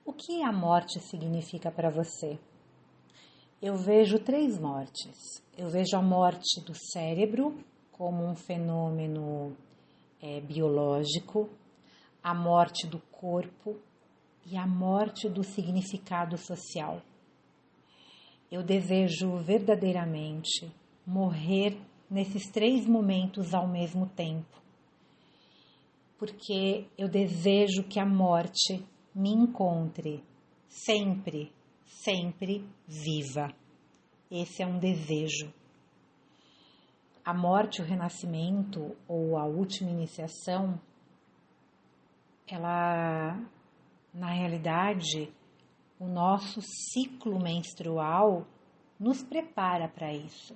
O que a morte significa para você? Eu vejo três mortes. Eu vejo a morte do cérebro como um fenômeno biológico, a morte do corpo e a morte do significado social. Eu desejo verdadeiramente morrer nesses três momentos ao mesmo tempo, porque eu desejo que a morte me encontre sempre, sempre viva. Esse é um desejo. A morte, o renascimento ou a última iniciação, ela, na realidade, o nosso ciclo menstrual nos prepara para isso.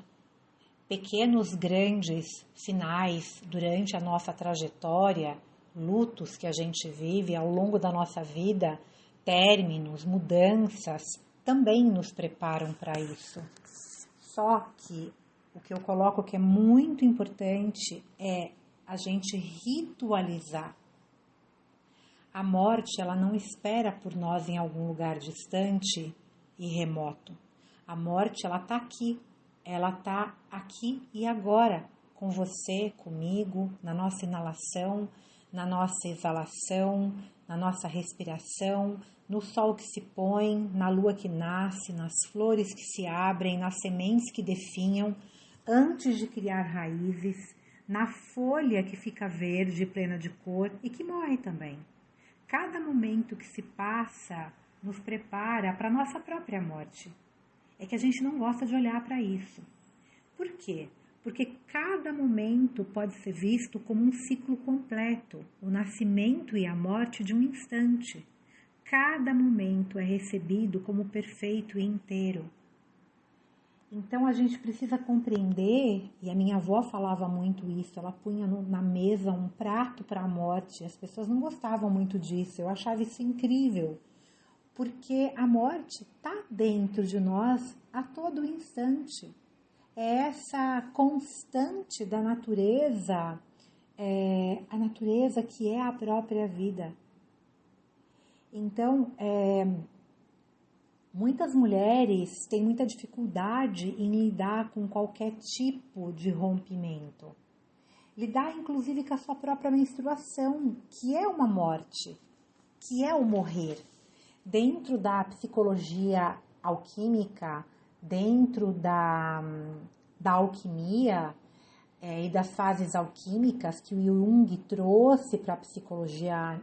Pequenos, grandes sinais durante a nossa trajetória, lutos que a gente vive ao longo da nossa vida, términos, mudanças, também nos preparam para isso. Só que o que eu coloco que é muito importante é a gente ritualizar. A morte, ela não espera por nós em algum lugar distante e remoto. A morte, ela está aqui. Ela está aqui e agora, com você, comigo, na nossa inalação, na nossa exalação, na nossa respiração, no sol que se põe, na lua que nasce, nas flores que se abrem, nas sementes que definham, antes de criar raízes, na folha que fica verde, plena de cor e que morre também. Cada momento que se passa nos prepara para a nossa própria morte. É que a gente não gosta de olhar para isso. Por quê? Porque cada momento pode ser visto como um ciclo completo, o nascimento e a morte de um instante. Cada momento é recebido como perfeito e inteiro. Então a gente precisa compreender, e a minha avó falava muito isso, ela punha na mesa um prato para a morte, as pessoas não gostavam muito disso, eu achava isso incrível, porque a morte está dentro de nós a todo instante. É essa constante da natureza, a natureza que é a própria vida. Então, muitas mulheres têm muita dificuldade em lidar com qualquer tipo de rompimento. Lidar, inclusive, com a sua própria menstruação, que é uma morte, que é o morrer. Dentro da psicologia alquímica, dentro da alquimia e das fases alquímicas que o Jung trouxe para a psicologia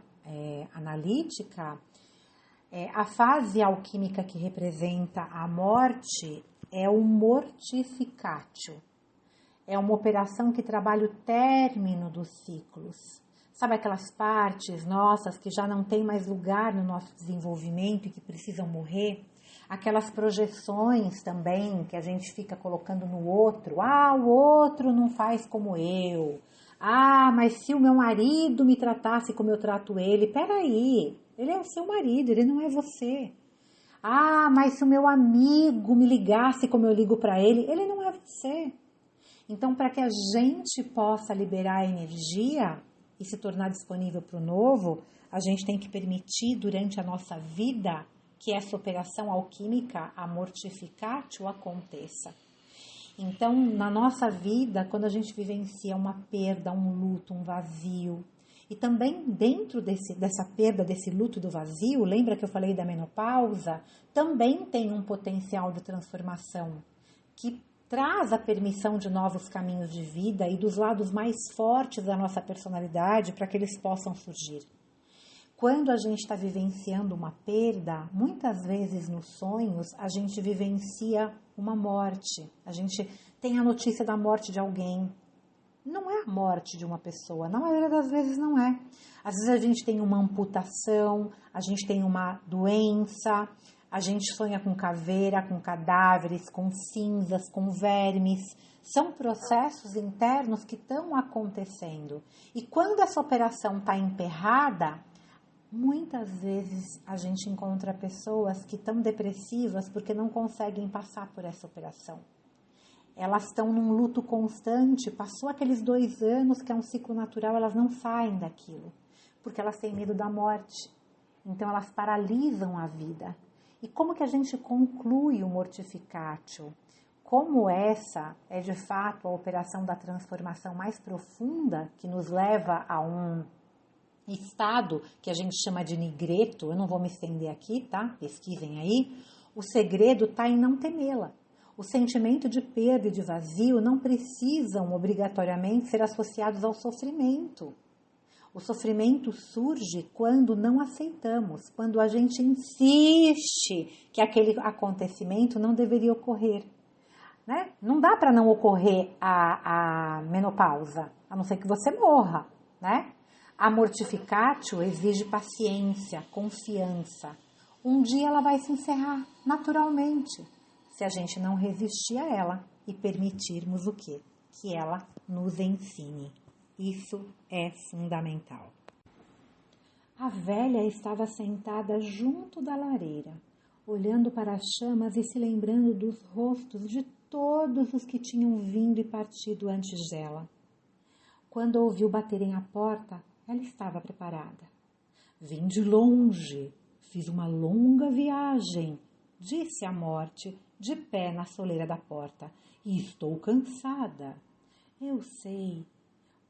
analítica, a fase alquímica que representa a morte é o mortificatio. É uma operação que trabalha o término dos ciclos. Sabe aquelas partes nossas que já não tem mais lugar no nosso desenvolvimento e que precisam morrer? Aquelas projeções também que a gente fica colocando no outro. Ah, o outro não faz como eu. Ah, mas se o meu marido me tratasse como eu trato ele, peraí, ele é o seu marido, ele não é você. Ah, mas se o meu amigo me ligasse como eu ligo para ele não é você. Então, para que a gente possa liberar a energia e se tornar disponível para o novo, a gente tem que permitir durante a nossa vida que essa operação alquímica, a mortificatio, aconteça. Então, na nossa vida, quando a gente vivencia uma perda, um luto, um vazio, e também dentro dessa perda, desse luto do vazio, lembra que eu falei da menopausa? Também tem um potencial de transformação que traz a permissão de novos caminhos de vida e dos lados mais fortes da nossa personalidade para que eles possam surgir. Quando a gente está vivenciando uma perda, muitas vezes nos sonhos a gente vivencia uma morte. A gente tem a notícia da morte de alguém. Não é a morte de uma pessoa, na maioria das vezes não é. Às vezes a gente tem uma amputação, a gente tem uma doença, a gente sonha com caveira, com cadáveres, com cinzas, com vermes. São processos internos que estão acontecendo. E quando essa operação está emperrada, muitas vezes a gente encontra pessoas que estão depressivas porque não conseguem passar por essa operação. Elas estão num luto constante, passou aqueles 2 anos, que é um ciclo natural, elas não saem daquilo, porque elas têm medo da morte. Então elas paralisam a vida. E como que a gente conclui o mortificatio? Como essa é de fato a operação da transformação mais profunda que nos leva a um estado que a gente chama de nigreto, eu não vou me estender aqui, tá? Pesquisem aí. O segredo está em não temê-la. O sentimento de perda e de vazio não precisam obrigatoriamente ser associados ao sofrimento. O sofrimento surge quando não aceitamos, quando a gente insiste que aquele acontecimento não deveria ocorrer. Né? Não dá para não ocorrer a menopausa, a não ser que você morra. Né? A mortificatio exige paciência, confiança. Um dia ela vai se encerrar naturalmente, se a gente não resistir a ela e permitirmos o quê? Que ela nos ensine. Isso é fundamental. A velha estava sentada junto da lareira, olhando para as chamas e se lembrando dos rostos de todos os que tinham vindo e partido antes dela. Quando ouviu baterem à porta, ela estava preparada. Vim de longe, fiz uma longa viagem, disse a morte, de pé na soleira da porta, e estou cansada. Eu sei,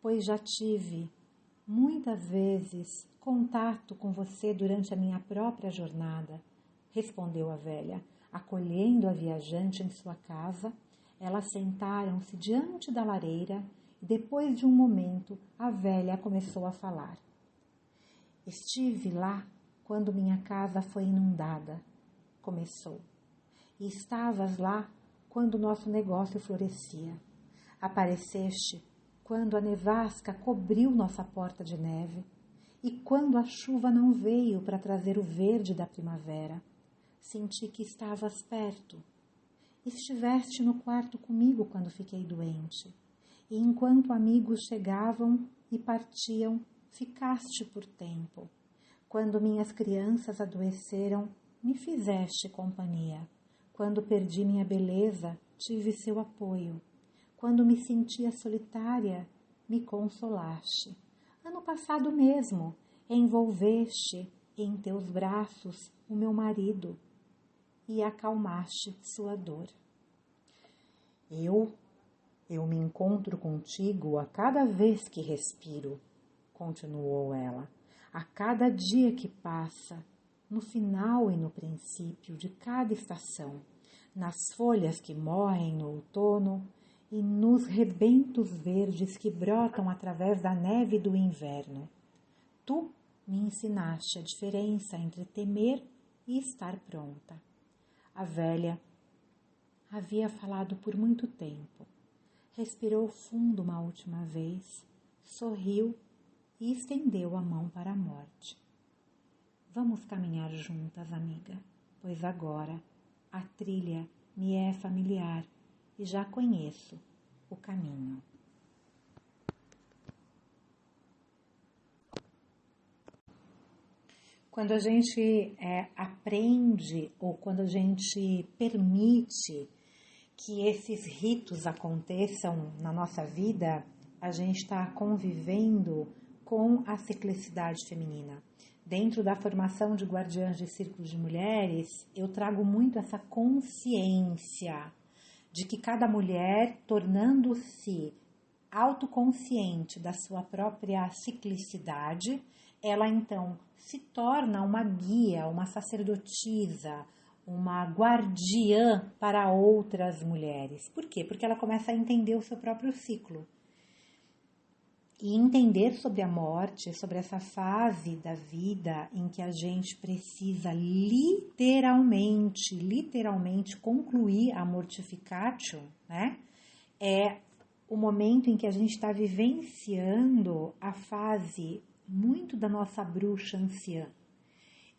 pois já tive muitas vezes contato com você durante a minha própria jornada, respondeu a velha, acolhendo a viajante em sua casa. Elas sentaram-se diante da lareira e depois de um momento a velha começou a falar. Estive lá quando minha casa foi inundada, começou, e estavas lá quando nosso negócio florescia. Apareceste quando a nevasca cobriu nossa porta de neve e quando a chuva não veio para trazer o verde da primavera. Senti que estavas perto. Estiveste no quarto comigo quando fiquei doente. E enquanto amigos chegavam e partiam, ficaste por tempo. Quando minhas crianças adoeceram, me fizeste companhia. Quando perdi minha beleza, tive seu apoio. Quando me sentia solitária, me consolaste. Ano passado mesmo, envolveste em teus braços o meu marido e acalmaste sua dor. Eu me encontro contigo a cada vez que respiro, continuou ela, a cada dia que passa, no final e no princípio de cada estação, nas folhas que morrem no outono e nos rebentos verdes que brotam através da neve do inverno. Tu me ensinaste a diferença entre temer e estar pronta. A velha havia falado por muito tempo. Respirou fundo uma última vez, sorriu e estendeu a mão para a morte. Vamos caminhar juntas, amiga, pois agora a trilha me é familiar e já conheço o caminho. Quando a gente aprende ou quando a gente permite que esses ritos aconteçam na nossa vida, a gente está convivendo com a ciclicidade feminina. Dentro da formação de guardiãs de círculos de mulheres, eu trago muito essa consciência de que cada mulher, tornando-se autoconsciente da sua própria ciclicidade, ela então se torna uma guia, uma sacerdotisa, uma guardiã para outras mulheres. Por quê? Porque ela começa a entender o seu próprio ciclo. E entender sobre a morte, sobre essa fase da vida em que a gente precisa literalmente concluir a mortificatio, né? É o momento em que a gente está vivenciando a fase muito da nossa bruxa anciã.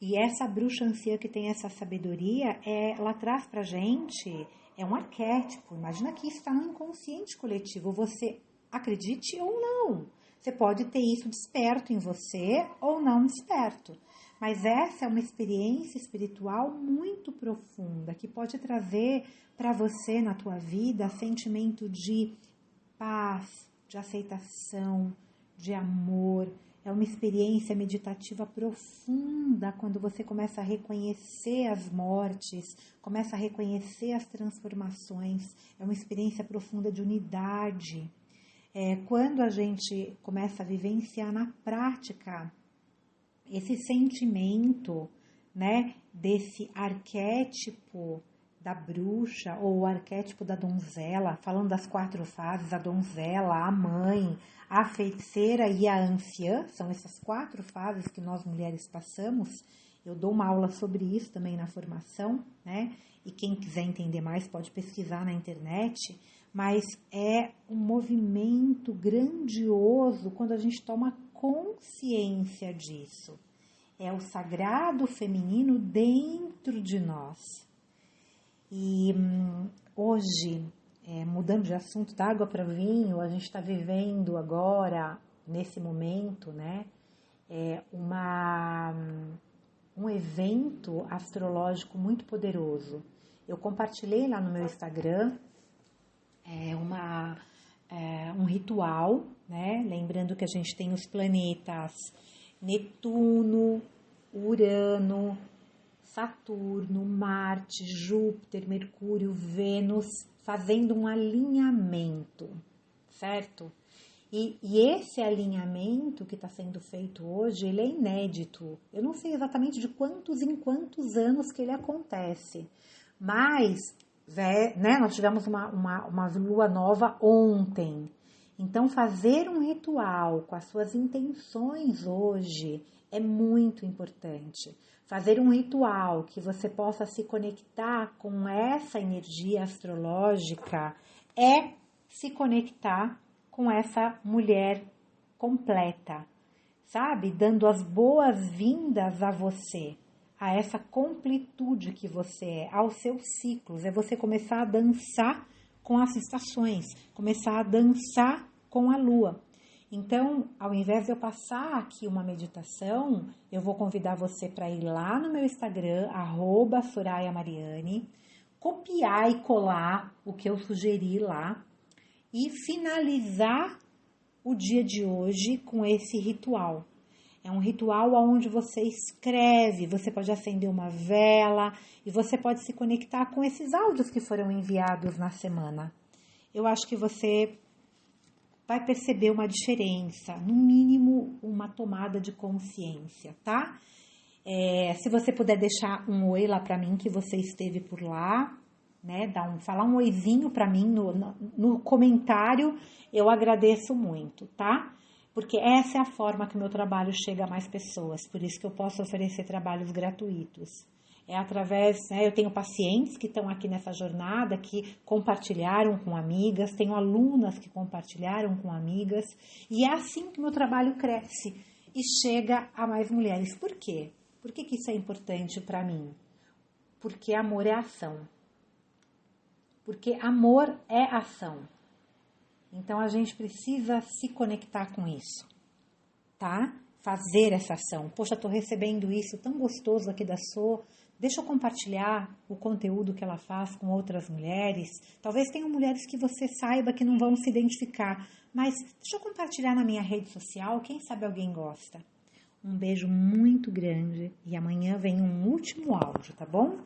E essa bruxa anciã que tem essa sabedoria, ela traz pra gente, é um arquétipo. Imagina que isso está no inconsciente coletivo, você acredite ou não. Você pode ter isso desperto em você ou não desperto. Mas essa é uma experiência espiritual muito profunda, que pode trazer para você na tua vida sentimento de paz, de aceitação, de amor, É uma experiência meditativa profunda, quando você começa a reconhecer as mortes, começa a reconhecer as transformações. É uma experiência profunda de unidade. Quando a gente começa a vivenciar na prática esse sentimento, né, desse arquétipo da bruxa ou o arquétipo da donzela, falando das 4 fases, a donzela, a mãe, a feiticeira e a anciã, são essas 4 fases que nós mulheres passamos. Eu dou uma aula sobre isso também na formação, né? E quem quiser entender mais pode pesquisar na internet, mas é um movimento grandioso quando a gente toma consciência disso. É o sagrado feminino dentro de nós. E hoje, mudando de assunto, da água para vinho, a gente está vivendo agora, nesse momento, né, um evento astrológico muito poderoso. Eu compartilhei lá no meu Instagram um ritual, né, lembrando que a gente tem os planetas Netuno, Urano, Saturno, Marte, Júpiter, Mercúrio, Vênus, fazendo um alinhamento, certo? E esse alinhamento que está sendo feito hoje, ele é inédito. Eu não sei exatamente de quantos em quantos anos que ele acontece, mas, né, nós tivemos uma lua nova ontem. Então, fazer um ritual com as suas intenções hoje é muito importante. Fazer um ritual que você possa se conectar com essa energia astrológica é se conectar com essa mulher completa, sabe? Dando as boas-vindas a você, a essa completude que você é, aos seus ciclos. É você começar a dançar com as estações, começar a dançar com a lua. Então, ao invés de eu passar aqui uma meditação, eu vou convidar você para ir lá no meu Instagram, @SorayaMariane, copiar e colar o que eu sugeri lá e finalizar o dia de hoje com esse ritual. É um ritual onde você escreve, você pode acender uma vela e você pode se conectar com esses áudios que foram enviados na semana. Eu acho que você vai perceber uma diferença, no mínimo uma tomada de consciência, tá? Se você puder deixar um oi lá para mim que você esteve por lá, né? Falar um oizinho para mim no comentário, eu agradeço muito, tá? Porque essa é a forma que o meu trabalho chega a mais pessoas, por isso que eu posso oferecer trabalhos gratuitos. É através, né, eu tenho pacientes que estão aqui nessa jornada, que compartilharam com amigas, tenho alunas que compartilharam com amigas, e é assim que o meu trabalho cresce e chega a mais mulheres. Por quê? Por que isso é importante para mim? Porque amor é ação. Porque amor é ação. Então a gente precisa se conectar com isso, tá? Fazer essa ação. Poxa, estou recebendo isso tão gostoso aqui da So. Deixa eu compartilhar o conteúdo que ela faz com outras mulheres. Talvez tenham mulheres que você saiba que não vão se identificar, mas deixa eu compartilhar na minha rede social, quem sabe alguém gosta. Um beijo muito grande e amanhã vem um último áudio, tá bom?